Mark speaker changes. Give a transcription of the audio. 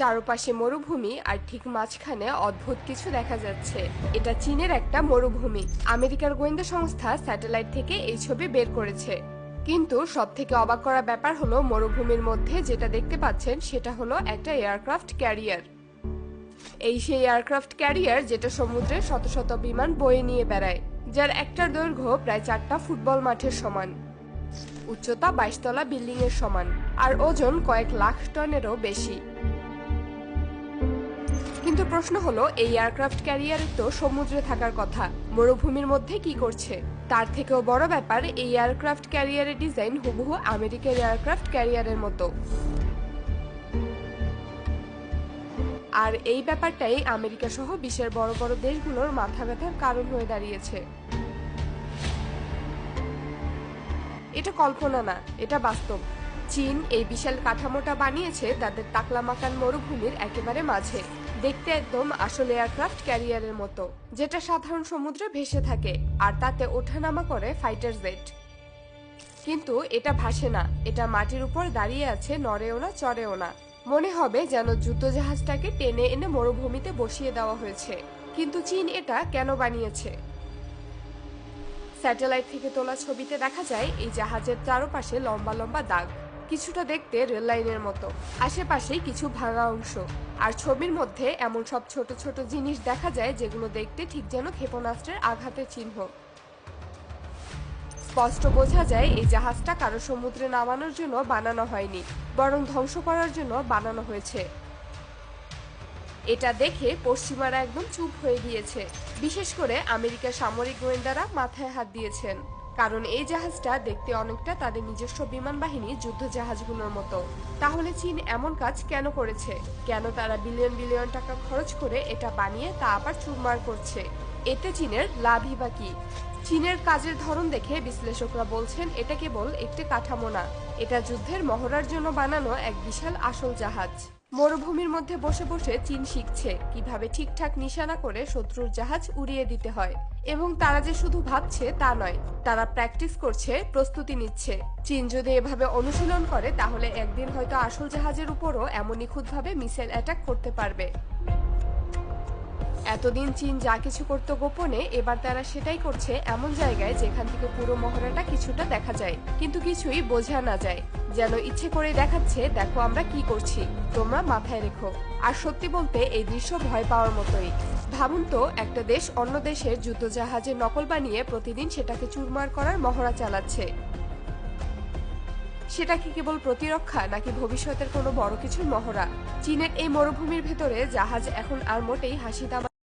Speaker 1: চারপাশে মরুভূমি আর ঠিক মাঝখানে অদ্ভুত কিছু দেখা যাচ্ছে। এটা চীনের একটা মরুভূমি। আমেরিকার গোয়েন্দা সংস্থা স্যাটেলাইট থেকে এই ছবি বের করেছে। কিন্তু সবথেকে অবাক করা ব্যাপার হলো মরুভূমির মধ্যে যেটা দেখতে পাচ্ছেন সেটা হলো একটা এয়ারক্রাফট ক্যারিয়ার। এই সেই এয়ারক্রাফট ক্যারিয়ার যেটা সমুদ্রে শত শত বিমান বয়ে নিয়ে বেড়ায়, যার একটার দৈর্ঘ্য প্রায় 4টা ফুটবল মাঠের সমান, উচ্চতা 22 তলা বিল্ডিং এর সমান, আর ওজন কয়েক লাখ টনেরও বেশি। কিন্তু প্রশ্ন হলো, এই এয়ারক্রাফট ক্যারিয়ারের তো সমুদ্রে থাকার কথা, মরুভূমির মধ্যে কি করছে? তার থেকেও বড় ব্যাপার, এই এয়ারক্রাফট ক্যারিয়ারের ডিজাইন হুবহু আমেরিকার এয়ারক্রাফট ক্যারিয়ারের মতো। আর এই ব্যাপারটাই আমেরিকা সহ বিশ্বের বড় বড় দেশগুলোর মাথা ব্যথার কারণ হয়ে দাঁড়িয়েছে। এটা কল্পনা না, এটা বাস্তব। চীন এই বিশাল কাঠামোটা বানিয়েছে তাদের তাকলামাকান মরুভূমির একেবারে মাঝে, দেখতে একদম আসলে এয়ারক্রাফট ক্যারিয়ারের মতো, যেটা সাধারণ সমুদ্রে ভেসে থাকে আর তাতে ওঠানামা করে ফাইটার জেট। কিন্তু এটা ভাসে না, এটা মাটির উপর দাঁড়িয়ে আছে, নড়েও না চড়েও না। মনে হবে যেন যুদ্ধজাহাজটাকে টেনে এনে মরুভূমিতে বসিয়ে দেওয়া হয়েছে। কিন্তু চীন এটা কেন বানিয়েছে? স্যাটেলাইট থেকে তোলা ছবিতে দেখা যায় এই জাহাজের চারপাশে লম্বা লম্বা দাগ, কিছুটা দেখতে রেল লাইনের মতো, আশেপাশে কিছু ভাঙা অংশ। আর ছবির মধ্যে এমন সব ছোট ছোট জিনিস দেখা যায় যেগুলো দেখতে ঠিক যেন ক্ষেপণাস্ত্রের আঘাতের চিহ্ন। স্পষ্ট বোঝা যায় এই জাহাজটা কারো সমুদ্রে নামানোর জন্য বানানো হয়নি, বরং ধ্বংস করার জন্য বানানো হয়েছে। এটা দেখে পশ্চিমারা একদম চুপ হয়ে গিয়েছে, বিশেষ করে আমেরিকার সামরিক গোয়েন্দারা মাথায় হাত দিয়েছেন। কারণ এই জাহাজটা দেখতে অনেকটা তাদের নিজস্ব বিমান বাহিনী যুদ্ধ জাহাজগুলোর মতো। তাহলে চীন এমন কাজ কেন করেছে? কেন তারা বিলিয়ন বিলিয়ন টাকা খরচ করে এটা বানিয়ে তা আবার চুরমার করছে? এতে চীনের লাভই বা কি? চীনের কাজের ধরন দেখে বিশ্লেষকরা বলছেন এটা কেবল একটি কাঠামো না, এটা যুদ্ধের মহড়ার জন্য বানানো এক বিশাল আসল জাহাজ। মরুভূমির মধ্যে বসে বসে চীন শিখছে কিভাবে ঠিকঠাক নিশানা করে শত্রুর জাহাজ উড়িয়ে দিতে হয়। এবং তারা যে শুধু ভাবছে তা নয়, তারা প্র্যাকটিস করছে, প্রস্তুতি নিচ্ছে। চীন যদি এভাবে অনুশীলন করে তাহলে একদিন হয়তো আসল জাহাজের উপরও এমন নিখুঁতভাবে মিসাইল অ্যাটাক করতে পারবে। এতদিন চীন যা কিছু করত গোপনে, এবার তারা সেটাই করছে এমন জায়গায় যেখান থেকে পুরো মহড়াটা কিছুটা দেখা যায়, কিন্তু কিছুই বোঝা না যায়। যেন ইচ্ছে করে দেখাচ্ছে, দেখো আমরা কি করছি, তোমরা মাথায় রেখো। আর সত্যি বলতে এই দৃশ্য ভয় পাওয়ার মতোই। ভাবুন তো, একটা দেশ অন্য দেশের যুদ্ধজাহাজের নকল বানিয়ে প্রতিদিন সেটাকে চুরমার করার মহড়া চালাচ্ছে। সেটা কি কেবল প্রতিরক্ষা, নাকি ভবিষ্যতের কোনো বড় কিছুর মহড়া? চীনের এই মরুভূমির ভেতরে জাহাজ এখন আর মোটেই হাসি